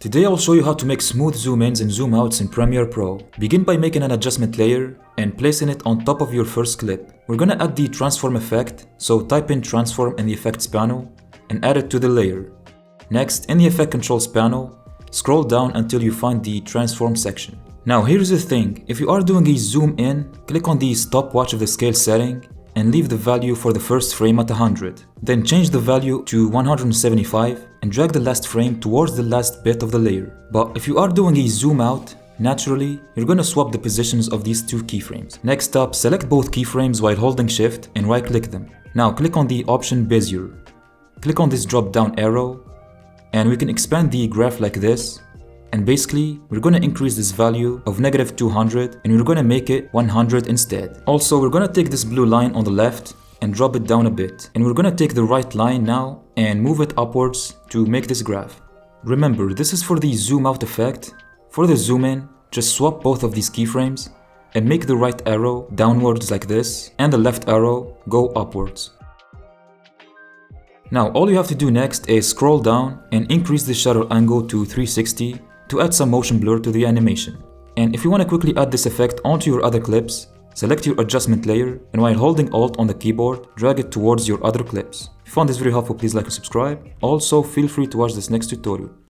Today I'll show you how to make smooth zoom-ins and zoom-outs in Premiere Pro. Begin by making an adjustment layer and placing it on top of your first clip. We're gonna add the transform effect, so type in transform in the effects panel and add it to the layer. Next, in the effect controls panel, scroll down until you find the transform section. Now here's the thing, if you are doing a zoom in, click on the stopwatch of the scale setting and leave the value for the first frame at 100. Then change the value to 175 and drag the last frame towards the last bit of the layer. But if you are doing a zoom out, naturally, you're gonna swap the positions of these two keyframes. Next up, select both keyframes while holding shift and right click them. Now click on the option Bezier. Click on this drop down arrow and we can expand the graph like this. And basically, we're gonna increase this value of -200 and we're gonna make it 100 instead. Also, we're gonna take this blue line on the left and drop it down a bit. And we're gonna take the right line now and move it upwards to make this graph. Remember, this is for the zoom out effect. For the zoom in, just swap both of these keyframes and make the right arrow downwards like this and the left arrow go upwards. Now all you have to do next is scroll down and increase the shutter angle to 360 to add some motion blur to the animation. And if you want to quickly add this effect onto your other clips, select your adjustment layer and while holding Alt on the keyboard, drag it towards your other clips. If you found this video helpful, please like and subscribe. Also, feel free to watch this next tutorial.